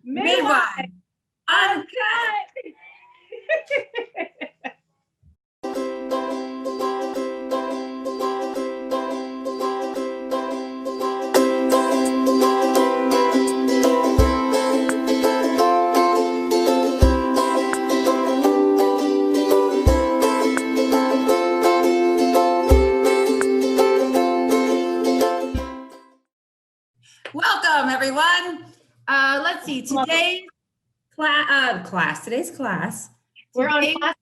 Midwives. Uncut. Welcome, everyone. Let's see. Today's class. We're on class.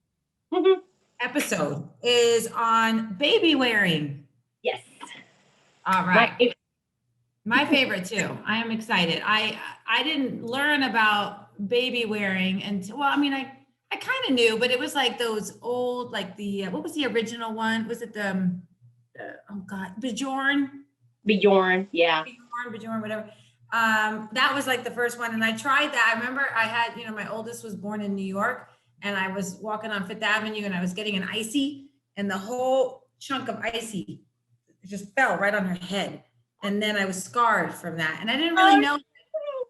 Episode is on baby wearing. Yes. All right. My favorite too. I am excited. I didn't learn about baby wearing until, well, I mean, I kind of knew, but it was like those old, like the, what was the original one? Was it the oh God, Bjorn, yeah. Bjorn, whatever. That was like the first one. And I tried that. I remember I had, my oldest was born in New York and I was walking on Fifth Avenue and I was getting an icy and the whole chunk of icy just fell right on her head. And then I was scarred from that. And I didn't really know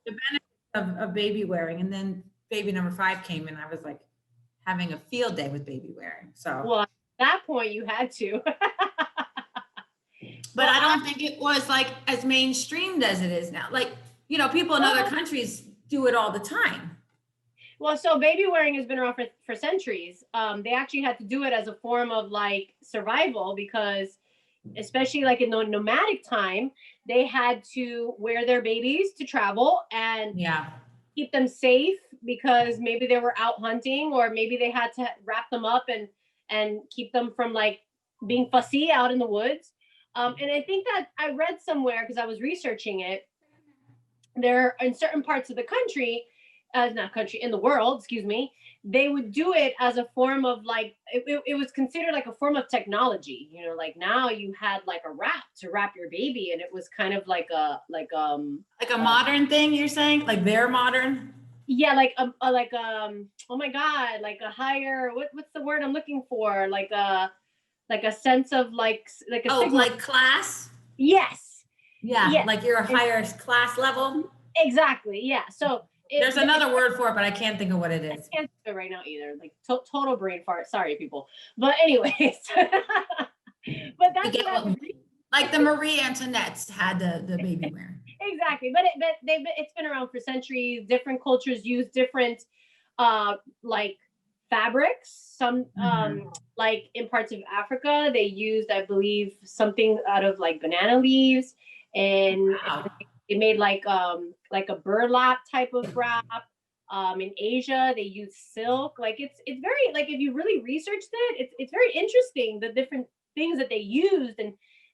the benefits of baby wearing. And then baby number 5 came and I was like having a field day with baby wearing. So, well, at that point you had to. But I don't think it was like as mainstreamed as it is now. Like, people in other countries do it all the time. Well, so baby wearing has been around for centuries. They actually had to do it as a form of like survival because especially like in the nomadic time, they had to wear their babies to travel and keep them safe because maybe they were out hunting or maybe they had to wrap them up and keep them from like being fussy out in the woods. And I think that I read somewhere because I was researching it, there in certain parts of the country, in the world, excuse me, they would do it as a form of like, it was considered like a form of technology, like now you had like a wrap to wrap your baby and it was kind of like a modern thing you're saying? Like they're modern? Yeah, oh my God, like a higher, what's the word I'm looking for? Like a sense of like class? Yes. Yeah, yes. Like you're a higher class level? Exactly, yeah. So there's another word for it, but I can't think of what it is. I can't think of it right now either. Like total brain fart. Sorry, people. But anyways. But that's like the Marie Antoinettes had the baby wearing. Exactly. But it's been around for centuries. Different cultures use different like fabrics. Some like in parts of Africa, they used, I believe, something out of like banana leaves, and it made like a burlap type of wrap. In Asia, they use silk. Like it's very, like if you really researched it, it's very interesting the different things that they used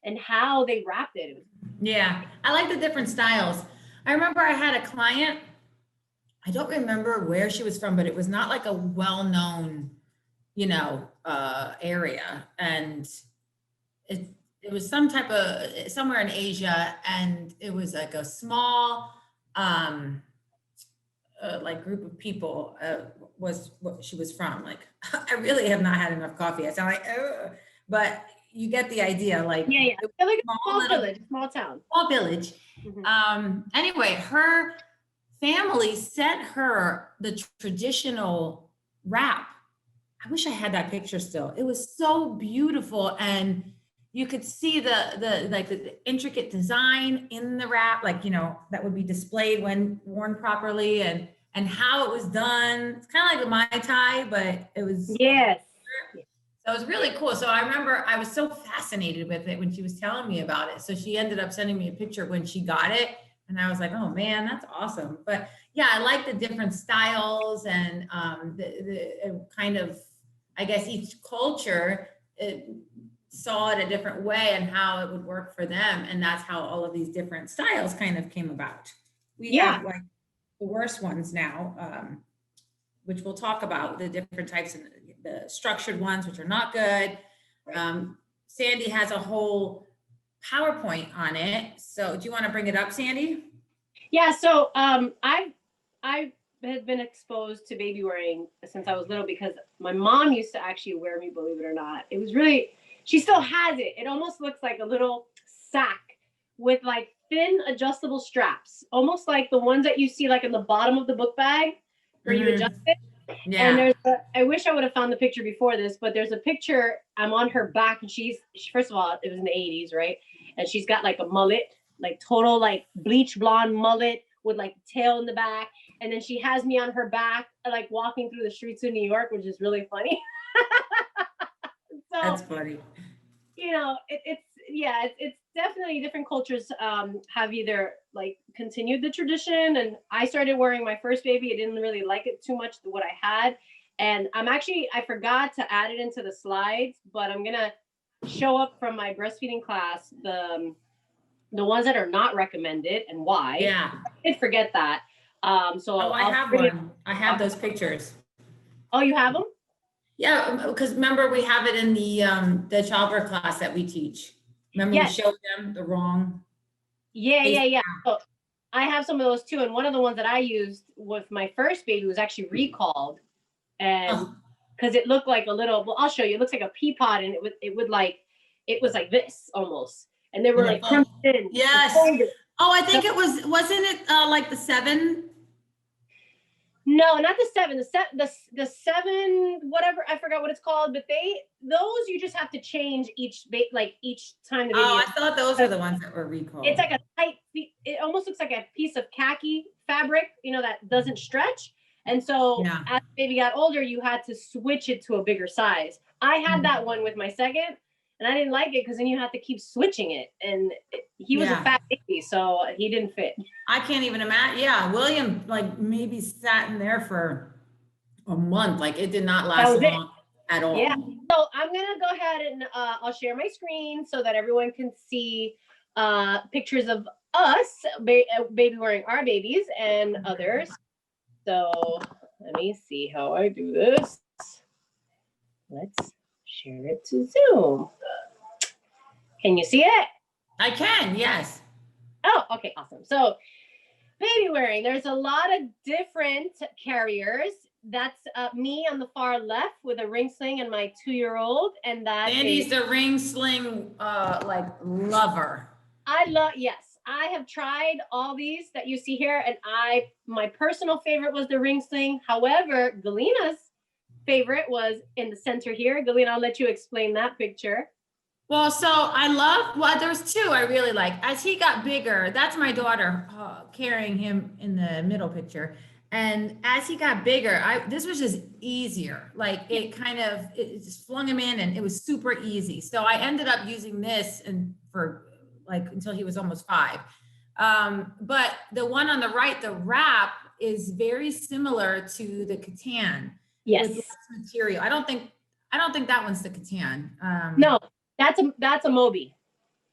and how they wrapped it. Yeah, I like the different styles. I remember I had a client. I don't remember where she was from, but it was not like a well-known, area. And it was some type of, somewhere in Asia. And it was like a small, like group of people was what she was from. Like, I really have not had enough coffee. I sound like, but you get the idea. Like, yeah. Like a small village, small town. Small village. Mm-hmm. Anyway, her family sent her the traditional wrap. I wish I had that picture still. It was so beautiful, and you could see the intricate design in the wrap, like that would be displayed when worn properly, and how it was done. It's kind of like a Mai Tai, but it was yes. So it was really cool. So I remember I was so fascinated with it when she was telling me about it. So she ended up sending me a picture when she got it. And I was like, oh man, that's awesome. But yeah, I like the different styles and the kind of, I guess each culture saw it a different way and how it would work for them. And that's how all of these different styles kind of came about. We have like the worst ones now, which we'll talk about, the different types and the structured ones, which are not good. Sandy has a whole PowerPoint on it. So do you want to bring it up, Sandy? Yeah, so I had been exposed to baby wearing since I was little because my mom used to actually wear me, believe it or not. It was really, she still has it. It almost looks like a little sack with like thin adjustable straps, almost like the ones that you see like in the bottom of the book bag where you adjust it. And Yeah. I wish I would have found the picture before this, but there's a picture. I'm on her back, and first of all, it was in the 80s, right? And she's got like a mullet, like total like bleach blonde mullet with like tail in the back. And then she has me on her back, like walking through the streets of New York, which is really funny. So That's funny. you know, it's definitely different cultures have either like continued the tradition, and I started wearing my first baby. I didn't really like it too much what I had, and I forgot to add it into the slides, but I'm gonna show up from my breastfeeding class the ones that are not recommended and why. Yeah. I did forget that. So I have one. I have those pictures. Oh, you have them? Yeah, because remember we have it in the childbirth class that we teach. Remember Yes. we showed them the wrong. Yeah. So I have some of those too, and one of the ones that I used with my first baby was actually recalled, and because it looked like a little. Well, I'll show you. It looks like a pea pod, and it was like this almost, and they were like crunched in. Yes. Oh, I think it wasn't it like the 7? No, not the 7. The 7, whatever, I forgot what it's called. But those you just have to change each time the baby. Oh, I thought those were the ones that were recalled. It's like a tight. It almost looks like a piece of khaki fabric, that doesn't stretch. And so as the baby got older, you had to switch it to a bigger size. I had that one with my second, and I didn't like it because then you have to keep switching it. And he was a fat baby, so he didn't fit. I can't even imagine. Yeah, William like maybe sat in there for a month. Like it did not last long at all. Yeah. So I'm gonna go ahead and I'll share my screen so that everyone can see pictures of us baby wearing our babies and others. So let me see how I do this. Let's share it to Zoom. Can you see it? I can, yes. Oh, okay, awesome. So baby wearing, there's a lot of different carriers. That's me on the far left with a ring sling and my 2-year-old, and that Andy's the ring sling like lover. Yes, I have tried all these that you see here, and my personal favorite was the ring sling. However, Galina's favorite was in the center here. Galina, I'll let you explain that picture. Well, so there's 2 I really like. As he got bigger, that's my daughter carrying him in the middle picture. And as he got bigger, this was just easier. Like it just flung him in, and it was super easy. So I ended up using this for like until he was almost 5. But the one on the right, the wrap, is very similar to the Catan. Yes. With less material. I don't think that one's the Catan. No, that's a Moby.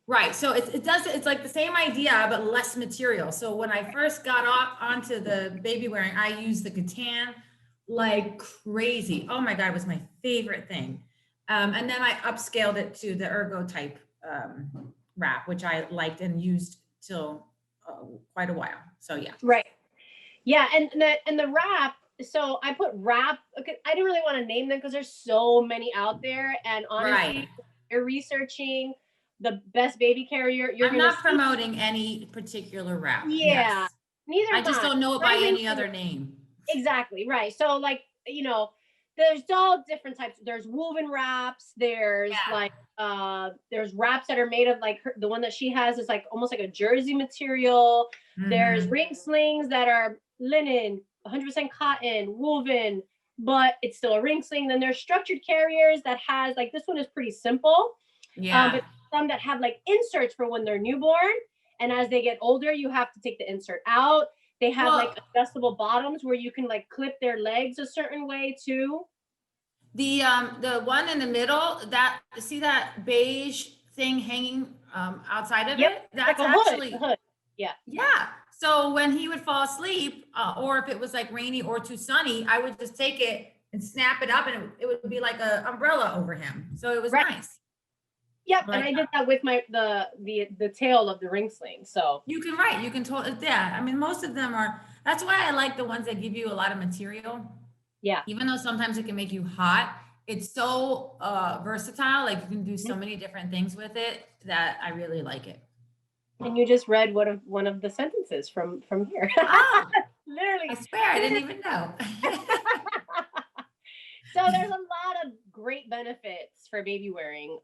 Right. So it's like the same idea, but less material. So when I first got onto the baby wearing, I used the Catan like crazy. Oh my God, it was my favorite thing. And then I upscaled it to the Ergo type wrap, which I liked and used till quite a while. So yeah. Right. Yeah. And the wrap. So I put wrap. Okay, I didn't really want to name them because there's so many out there. And honestly, you're researching the best baby carrier. I'm not promoting any particular wrap. Yeah. Yes. Neither. I just don't know it by any other name. Exactly. Right. So like, there's all different types. There's woven wraps. There's there's wraps that are made of like the one that she has is like almost like a jersey material. Mm-hmm. There's ring slings that are linen, 100% cotton, woven, but it's still a ring sling. Then there's structured carriers that has like, this one is pretty simple. Yeah. But some that have like inserts for when they're newborn. And as they get older, you have to take the insert out. They have like adjustable bottoms where you can like clip their legs a certain way too. The one in the middle, see that beige thing hanging outside of it? That's like actually a hood. Yeah. Yeah. So when he would fall asleep, or if it was like rainy or too sunny, I would just take it and snap it up, and it would be like an umbrella over him. So it was nice. Yep, and I did that with the tail of the ring sling. So you can totally, I mean, most of them are. That's why I like the ones that give you a lot of material. Yeah. Even though sometimes it can make you hot, it's so versatile. Like you can do so many different things with it that I really like it. And you just read one of the sentences from here. Oh, Literally. I swear I didn't even know. So there's a lot of great benefits for baby wearing.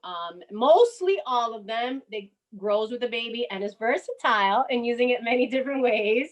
Mostly all of them. They grows with the baby and is versatile and using it many different ways.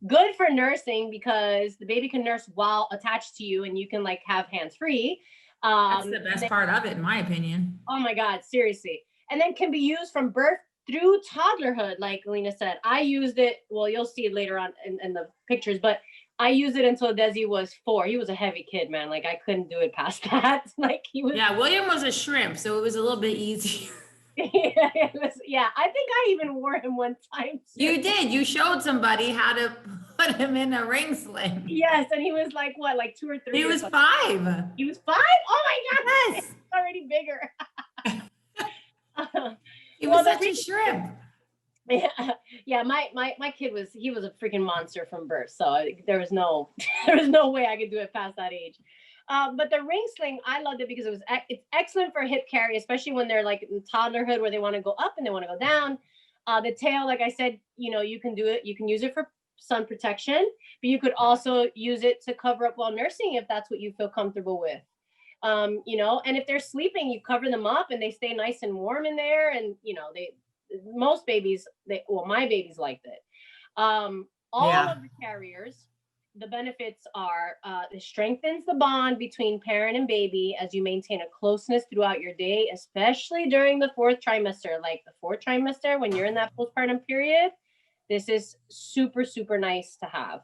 Good for nursing because the baby can nurse while attached to you and you can like have hands free. That's the best part of it, in my opinion. Oh my God, seriously. And then can be used from birth through toddlerhood, like Lena said. I used it, well, you'll see it later on in the pictures, but I used it until Desi was 4. He was a heavy kid, man. Like I couldn't do it past that. Like he was. Yeah, William was a shrimp, so it was a little bit easier. Yeah, I think I even wore him one time. Too. You did. You showed somebody how to put him in a ring sling. Yes, and he was like what, like 2 or 3? He was 5. He was 5? Oh my God! Yes. He's already bigger. He was such a shrimp. Yeah, my kid was a freaking monster from birth, so there was no way I could do it past that age. But the ring sling, I loved it because it's excellent for hip carry, especially when they're like in toddlerhood where they want to go up and they want to go down. The tail, like I said, you can do it. You can use it for sun protection, but you could also use it to cover up while nursing if that's what you feel comfortable with. And if they're sleeping, you cover them up and they stay nice and warm in there. And most babies, my babies liked it. All of the carriers, the benefits are it strengthens the bond between parent and baby as you maintain a closeness throughout your day, especially during the 4th trimester. Like the 4th trimester, when you're in that postpartum period, this is super, super nice to have.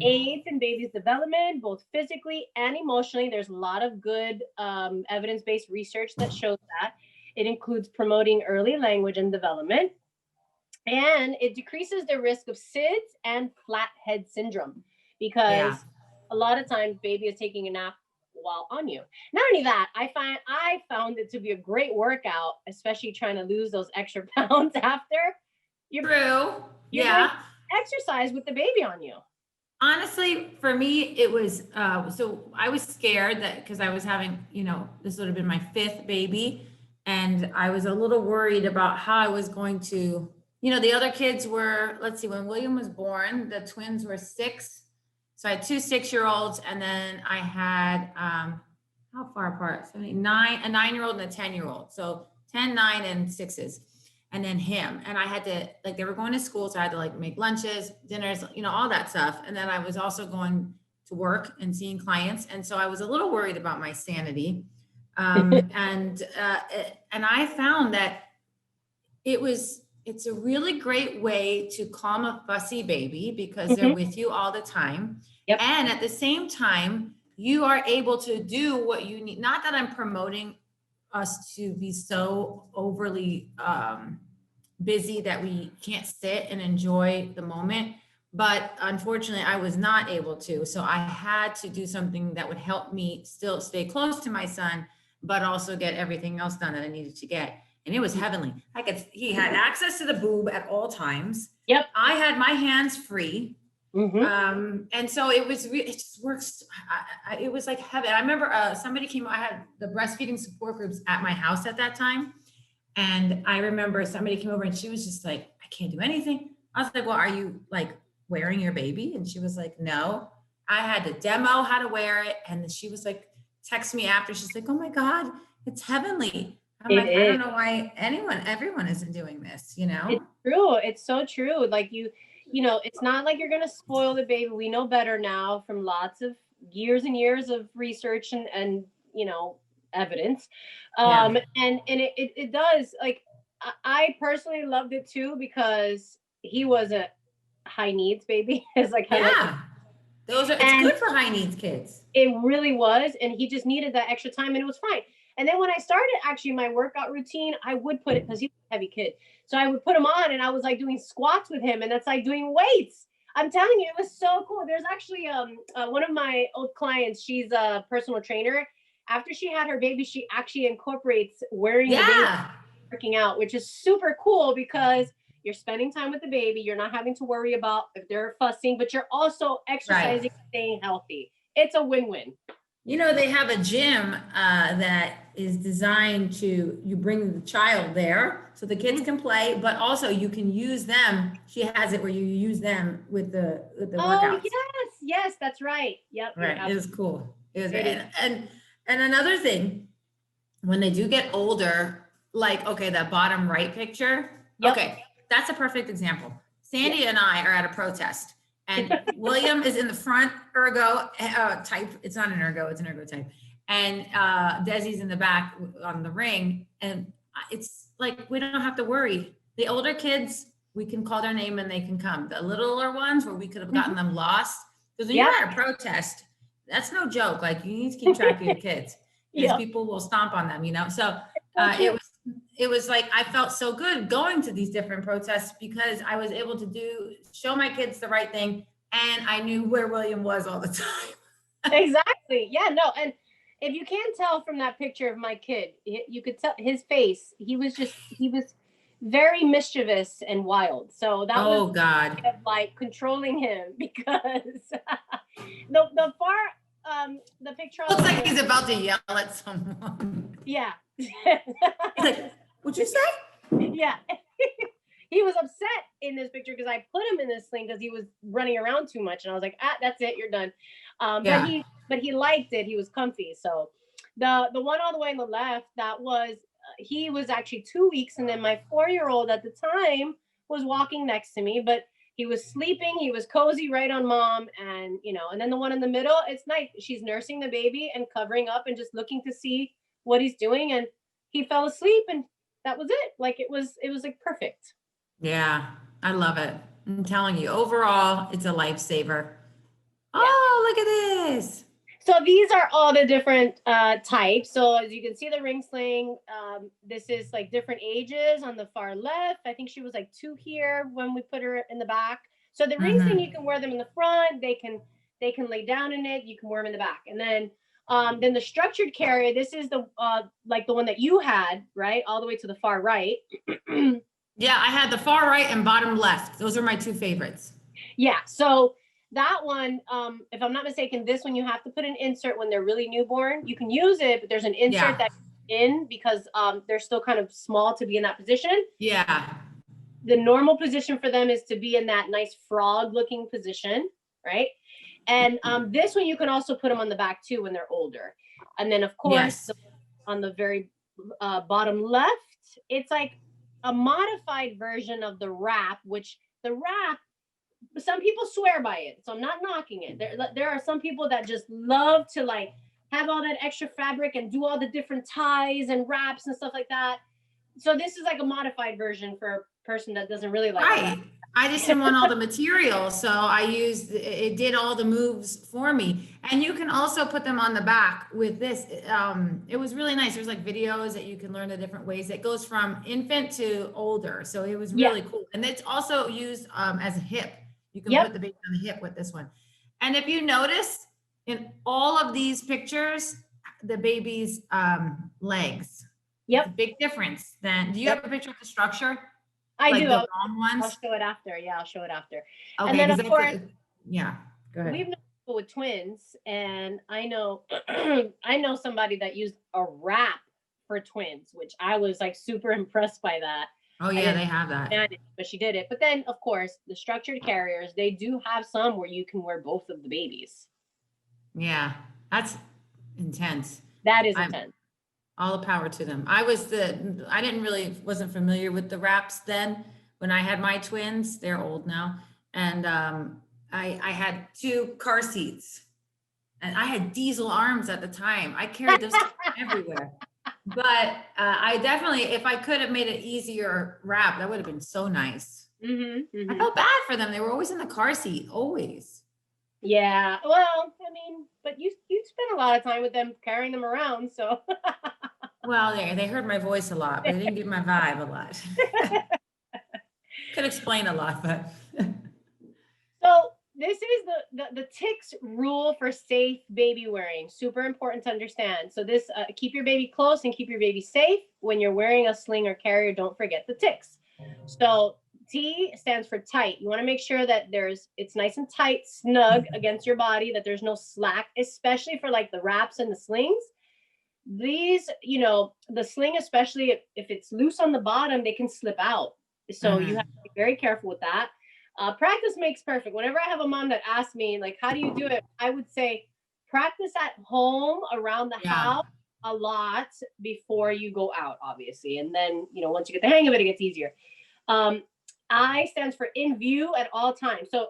Aids in baby's development, both physically and emotionally. There's a lot of good evidence-based research that shows that. It includes promoting early language and development. And it decreases the risk of SIDS and flathead syndrome because a lot of times baby is taking a nap while on you. Not only that, I found it to be a great workout, especially trying to lose those extra pounds after. You're exercise with the baby on you. Honestly, for me, it was, so I was scared that because I was having, this would have been my 5th baby. And I was a little worried about how I was going to, the other kids were, let's see, when William was born, the twins were 6. So I had 2 6-year-olds. And then I had, how far apart? 7, 8, 9, a 9-year-old and a 10-year-old. So 10, 9, and 6s. And then him. And I had to, like, they were going to school. So I had to like make lunches, dinners, all that stuff. And then I was also going to work and seeing clients. And so I was a little worried about my sanity. And I found that it's a really great way to calm a fussy baby because they're with you all the time. Yep. And at the same time, you are able to do what you need. Not that I'm promoting us to be so overly busy that we can't sit and enjoy the moment. But unfortunately, I was not able to. So I had to do something that would help me still stay close to my son, but also get everything else done that I needed to get. And it was heavenly. He had access to the boob at all times. Yep. I had my hands free. And so it just works. It was like heaven. I remember somebody came, I had the breastfeeding support groups at my house at that time. And I remember somebody came over and she was just like, I can't do anything. I was like, well, are you like wearing your baby? And she was like, no. I had to demo how to wear it. And then she was like, text me after. She's like, oh my God, it's heavenly. I'm like, I don't know why everyone isn't doing this, It's true. It's so true. Like it's not like you're going to spoil the baby. We know better now from lots of years and years of research and evidence. And it does, like, I personally loved it too, because he was a high needs baby. It's like, it's good for high needs kids. It really was. And he just needed that extra time and it was fine. And then when I started actually my workout routine, I would put it, because he was a heavy kid. So I would put him on and I was like doing squats with him, and that's like doing weights. I'm telling you, it was so cool. There's actually one of my old clients, she's a personal trainer. After she had her baby, she actually incorporates wearing the baby, working out, which is super cool because you're spending time with the baby. You're not having to worry about if they're fussing, but you're also exercising, staying healthy. It's a win-win. You know, they have a gym that is designed to, you bring the child there so the kids can play, but also you can use them. She has it where you use them with the Oh, workouts. yes, yes, that's right. Yep, you're Right. It is cool. It is. it is. And another thing, when they do get older, like, okay, that bottom right picture. Yep. Okay. That's a perfect example. Sandy Yep. and I are at a protest and William is in the front ergo type. It's not an ergo, it's an ergo type. And Desi's in the back on the ring. And it's like, we don't have to worry. The older kids, we can call their name and they can come. The littler ones where we could have gotten them lost. Because when Yep. you're at a protest, that's no joke. Like you need to keep track of your kids because Yep. people will stomp on them, you know? So Okay. it was like, I felt so good going to these different protests because I was able to show my kids the right thing. And I knew where William was all the time. Exactly. Yeah, no. And if you can't tell from that picture of my kid, you could tell his face. He was very mischievous and wild. So that Oh was God. kind of like controlling him because the far the picture on Looks the like he's about to yell at someone. yeah. He's like, what'd you say? Yeah. He was upset in this picture because I put him in this sling because he was running around too much, and I was like, that's it, you're done. Yeah. But he liked it. He was comfy. So the one on the way on the left, that was he was actually 2 weeks, and then my 4-year-old at the time was walking next to me, but he was sleeping. He was cozy right on mom, and and then the one in the middle, it's nice. She's nursing the baby and covering up and just looking to see what he's doing, and he fell asleep, and that was it. Like it was like perfect. Yeah. I love it. I'm telling you, overall, it's a lifesaver. Yeah. Oh, look at this. So these are all the different types. So as you can see, the ring sling, this is like different ages on the far left. I think she was like 2 here when we put her in the back. So the ring sling, you can wear them in the front. They can lay down in it. You can wear them in the back. And then the structured carrier, this is the like the one that you had, right? All the way to the far right. Yeah, I had the far right and bottom left. Those are my two favorites. Yeah. So that one, if I'm not mistaken, this one you have to put an insert when they're really newborn. You can use it, but there's an insert that in because they're still kind of small to be in that position. Yeah. The normal position for them is to be in that nice frog looking position, right? And this one you can also put them on the back too when they're older. And then of course on the very bottom left, it's like a modified version of the wrap, which the wrap, some people swear by it, so I'm not knocking it. There are some people that just love to like have all that extra fabric and do all the different ties and wraps and stuff like that. So this is like a modified version for a person that doesn't really like Right. I just didn't want all the material, so I used it. Did all the moves for me, and you can also put them on the back with this. It was really nice. There's like videos that you can learn the different ways. It goes from infant to older, so it was really cool. And it's also used as a hip. You can put the baby on the hip with this one. And if you notice, in all of these pictures, the baby's legs. It's a big difference. Then, do you have a picture of the structure? I like do. The long ones? I'll show it after. Yeah, I'll show it after. Okay, and then of course, yeah. Go ahead. We've known people with twins, and I know I know somebody that used a wrap for twins, which I was like super impressed by that. Oh yeah, they have that. But she did it. But then, of course, the structured carriers, they do have some where you can wear both of the babies. Yeah, that's intense. That is intense. All the power to them. I wasn't familiar with the wraps then when I had my twins. They're old now. And I had 2 car seats and I had diesel arms at the time. I carried those everywhere. But I definitely, if I could have made it easier wrap, that would have been so nice. I felt bad for them. They were always in the car seat, always. Yeah. Well, I mean, but you spent a lot of time with them carrying them around, so. Well, they heard my voice a lot, but they didn't get my vibe a lot. Could explain a lot, but. So this is the ticks rule for safe baby wearing. Super important to understand. So this, keep your baby close and keep your baby safe. When you're wearing a sling or carrier, don't forget the ticks. So T stands for tight. You want to make sure that it's nice and tight, snug against your body, that there's no slack, especially for like the wraps and the slings. These, the sling, especially if it's loose on the bottom, they can slip out. So you have to be very careful with that. Practice makes perfect. Whenever I have a mom that asks me, like, how do you do it? I would say practice at home around the house a lot before you go out, obviously. And then, once you get the hang of it, it gets easier. I stands for in view at all times. So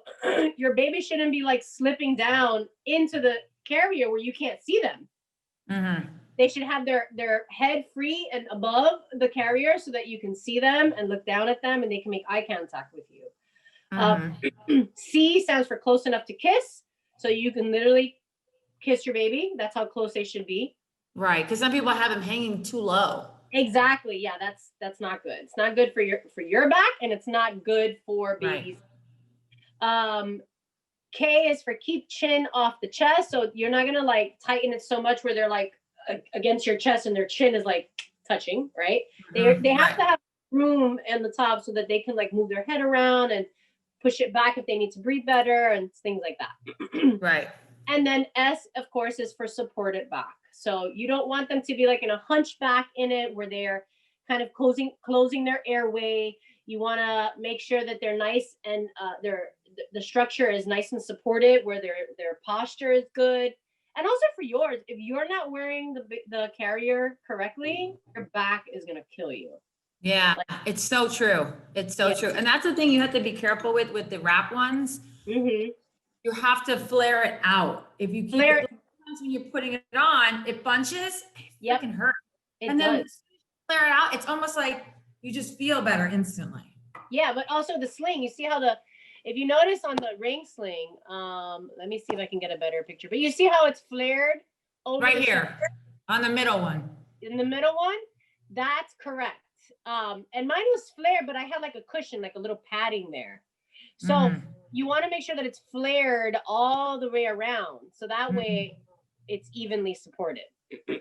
your baby shouldn't be like slipping down into the carrier where you can't see them. Mm-hmm. They should have their head free and above the carrier so that you can see them and look down at them and they can make eye contact with you. C stands for close enough to kiss. So you can literally kiss your baby. That's how close they should be. Right. Because some people have them hanging too low. Exactly. Yeah, that's not good. It's not good for your back, and it's not good for babies. Right. K is for keep chin off the chest. So you're not gonna like tighten it so much where they're like against your chest and their chin is like touching, right? They have to have room in the top so that they can like move their head around and push it back if they need to breathe better and things like that. Right. And then S, of course, is for supported back. So you don't want them to be like in a hunchback in it where they're kind of closing their airway. You want to make sure that they're nice and the structure is nice and supported, where their posture is good. And also for yours, if you're not wearing the carrier correctly, your back is going to kill you. Yeah, it's so true. It's so true. And that's the thing you have to be careful with the wrap ones. Mm-hmm. You have to flare it out. If you keep it when you're putting it on, it bunches. It can hurt. And then flare it out. It's almost like you just feel better instantly. Yeah, but also the sling. You see how if you notice on the ring sling, let me see if I can get a better picture. But you see how it's flared over right here on the middle one. In the middle one, that's correct. And mine was flared, but I had like a cushion, like a little padding there. So you want to make sure that it's flared all the way around. So that way it's evenly supported.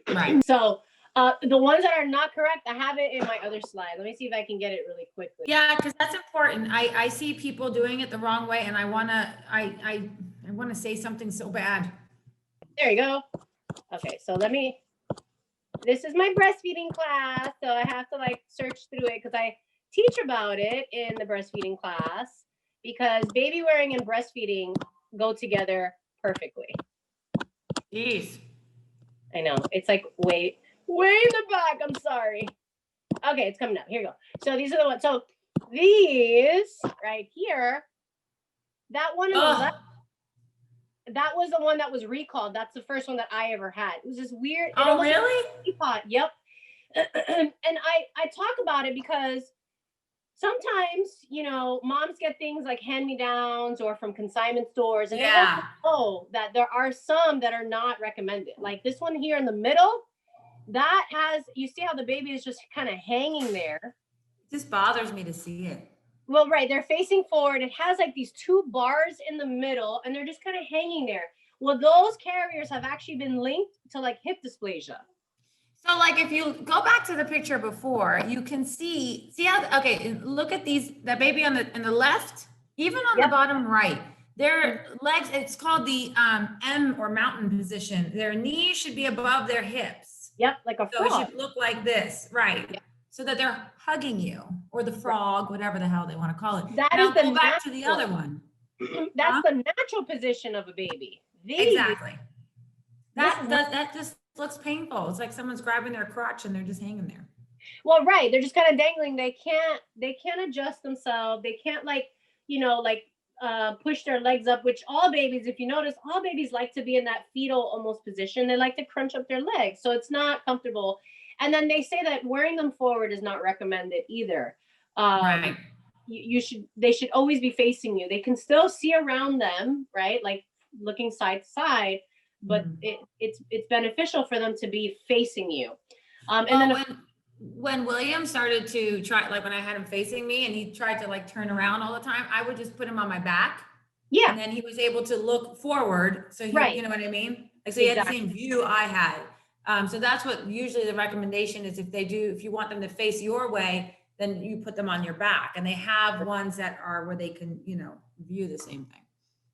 Right. So the ones that are not correct, I have it in my other slide. Let me see if I can get it really quickly. Yeah, because that's important. I see people doing it the wrong way, and I wanna say something so bad. There you go. Okay, so this is my breastfeeding class, so I have to like search through it because I teach about it in the breastfeeding class, because baby wearing and breastfeeding go together perfectly. Jeez. I know, it's like way in the back. I'm sorry. Okay, it's coming up. Here you go. So these are the ones. So these right here, that one on the left, that was the one that was recalled. That's the first one that I ever had. It was this weird. Oh, really? Teapot. Yep. And I talk about it because sometimes, moms get things like hand-me-downs or from consignment stores, and they don't know that there are some that are not recommended. Like this one here in the middle, that you see how the baby is just kind of hanging there. It just bothers me to see it. Well, right, they're facing forward. It has like these two bars in the middle, and they're just kind of hanging there. Well, those carriers have actually been linked to like hip dysplasia. So like if you go back to the picture before, you can see how, okay, look at that baby on the left, even on the bottom right, their legs, it's called the M or mountain position. Their knees should be above their hips. Yep, like a frog. So it should look like this, right? Yep. So that they're hugging you, or the frog, whatever the hell they want to call it. That now is the go back to the other one. That's the natural position of a baby. Exactly. That just looks painful. It's like someone's grabbing their crotch and they're just hanging there. Well, right. They're just kind of dangling. They can't adjust themselves. They can't push their legs up, which all babies, if you notice, all babies like to be in that fetal almost position. They like to crunch up their legs. So it's not comfortable. And then they say that wearing them forward is not recommended either. Right. They should always be facing you. They can still see around them, right? Like looking side to side, but it's beneficial for them to be facing you. And then when William started to try, like when I had him facing me and he tried to like turn around all the time, I would just put him on my back. Yeah. And then he was able to look forward. So you know what I mean? Like, so he had the same view I had. So that's what usually the recommendation is, if you want them to face your way, then you put them on your back. And they have ones that are where they can, view the same thing.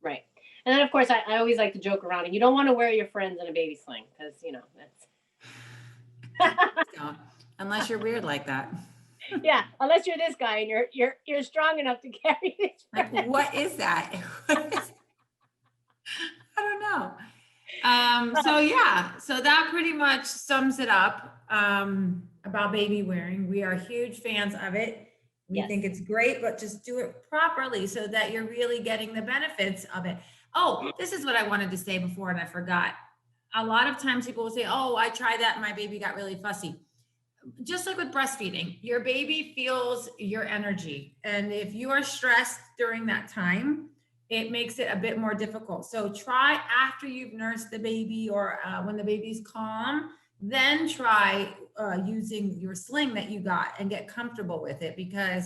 Right. And then of course I always like to joke around, and you don't want to wear your friends in a baby sling because that's So, unless you're weird like that. yeah, unless you're this guy and you're strong enough to carry this. Like, what is that? I don't know. So yeah, so that pretty much sums it up about baby wearing. We are huge fans of it. We think it's great, but just do it properly so that you're really getting the benefits of it. Oh, this is what I wanted to say before and I forgot. A lot of times people will say, oh, I tried that and my baby got really fussy. Just like with breastfeeding, your baby feels your energy. And if you are stressed during that time, it makes it a bit more difficult. So try after you've nursed the baby or when the baby's calm, then try using your sling that you got and get comfortable with it. Because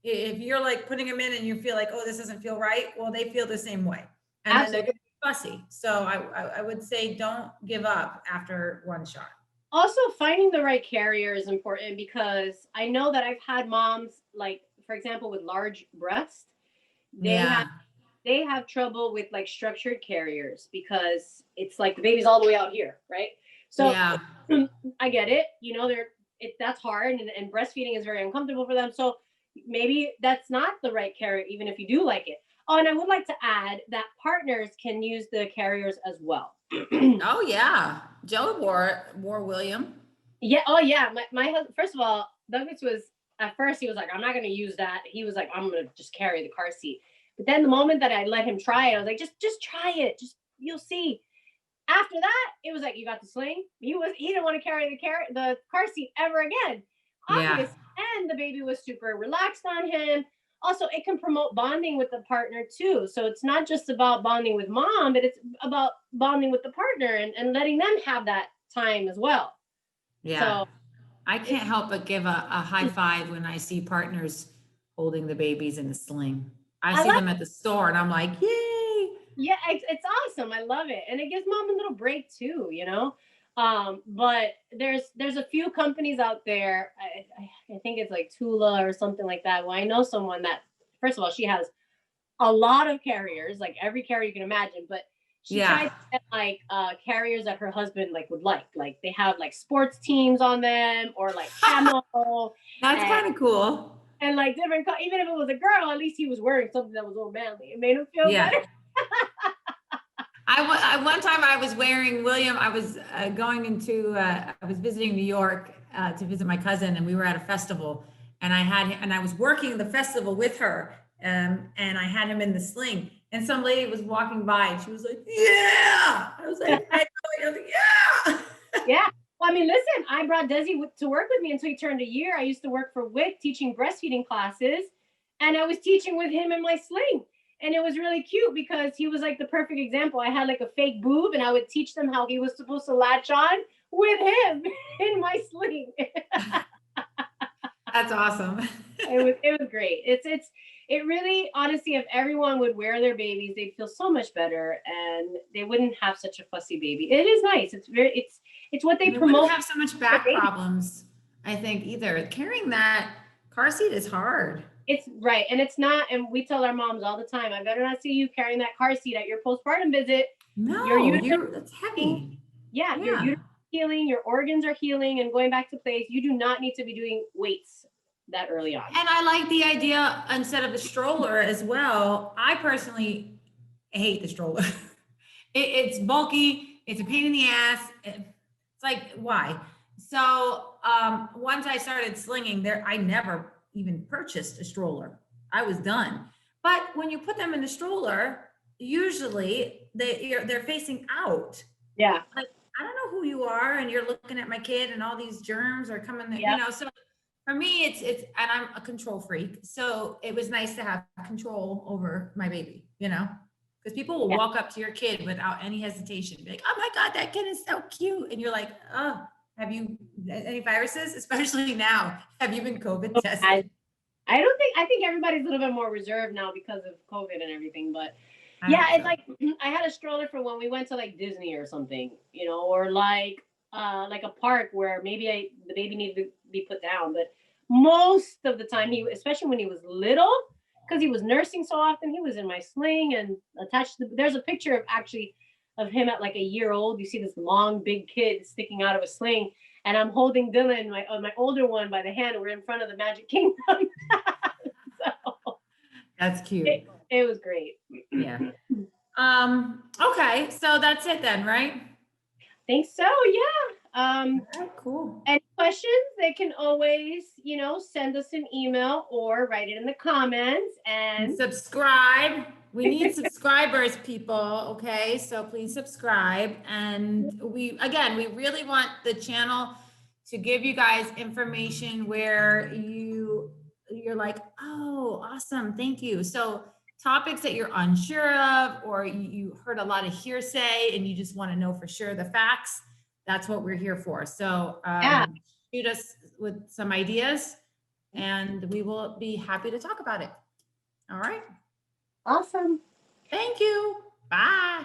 if you're like putting them in and you feel like, oh, this doesn't feel right, well, they feel the same way. And Absolutely. Then they're gonna be fussy. So I would say don't give up after one shot. Also, finding the right carrier is important because I know that I've had moms, like, for example, with large breasts, they have trouble with like structured carriers because it's like the baby's all the way out here, right? So I get it. That's hard, and breastfeeding is very uncomfortable for them. So maybe that's not the right carrier, even if you do like it. Oh, and I would like to add that partners can use the carriers as well. Oh yeah, Joe wore William. Yeah. Oh yeah. My husband. First of all, Douglas was at first he was like, I'm not going to use that. He was like, I'm going to just carry the car seat. But then the moment that I let him try it, I was like, just try it. Just you'll see. After that, it was like, you got the sling. He didn't want to carry the car seat ever again. Obvious. Yeah. And the baby was super relaxed on him. Also, it can promote bonding with the partner too. So it's not just about bonding with mom, but it's about bonding with the partner and letting them have that time as well. Yeah. So I can't help but give a high five when I see partners holding the babies in the sling. I see them at the store and I'm like, yay. Yeah, it's awesome. I love it. And it gives mom a little break too, but there's a few companies out there. I think it's like Tula or something like that. Well, I know someone that, first of all, she has a lot of carriers, like every carrier you can imagine, but she tried to get like carriers that her husband would like they have like sports teams on them or like camo. That's kind of cool. And like different, even if it was a girl, at least he was wearing something that was a little manly. It made him feel better. One time I was wearing William. I was I was visiting New York to visit my cousin, and we were at a festival, and I was working the festival with her, and I had him in the sling, and some lady was walking by, and she was like, "Yeah!" I was like, "I was like, yeah, yeah." Well, I mean, listen, I brought Desi to work with me until he turned a year. I used to work for WIC teaching breastfeeding classes, and I was teaching with him in my sling. And it was really cute because he was like the perfect example. I had like a fake boob and I would teach them how he was supposed to latch on with him in my sling. That's awesome. It was great. It really, honestly, if everyone would wear their babies, they'd feel so much better and they wouldn't have such a fussy baby. It is nice. It's what they promote. Wouldn't have so much back problems, I think, either. Carrying that car seat is hard. It's right. And it's not, and we tell our moms all the time, I better not see you carrying that car seat at your postpartum visit. No, that's heavy. Yeah, your uterus is healing, your organs are healing and going back to place. You do not need to be doing weights that early on. And I like the idea instead of the stroller as well. I personally hate the stroller. It's bulky. It's a pain in the ass. It's like, why? So once I started slinging there, I never even purchased a stroller. I was done. But when you put them in the stroller, usually they're facing out. Yeah. Like, I don't know who you are, and you're looking at my kid, and all these germs are coming. Yep. So for me, it's and I'm a control freak, so it was nice to have control over my baby. Because people will walk up to your kid without any hesitation, be like, "Oh my God, that kid is so cute," and you're like, "Oh, have you any viruses?" Especially now, have you been COVID tested? I think everybody's a little bit more reserved now because of COVID and everything, but it's like I had a stroller for when we went to like Disney or something, or like a park where maybe the baby needed to be put down. But most of the time, especially when he was little, because he was nursing so often, he was in my sling and attached to, there's a picture of actually of him at like a year old. You see this long, big kid sticking out of a sling, and I'm holding Dylan, my older one, by the hand, and we're in front of the Magic Kingdom. So That's cute. it was great. Yeah. Okay, so that's it then, right? Think so, yeah. Okay, cool. Any questions, they can always, send us an email or write it in the comments. And subscribe. We need subscribers, people. Okay, so please subscribe. And we really want the channel to give you guys information where you're like, oh, awesome, thank you. So topics that you're unsure of, or you heard a lot of hearsay and you just want to know for sure the facts, that's what we're here for. So shoot us with some ideas and we will be happy to talk about it. All right. Awesome. Thank you. Bye.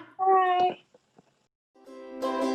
Bye.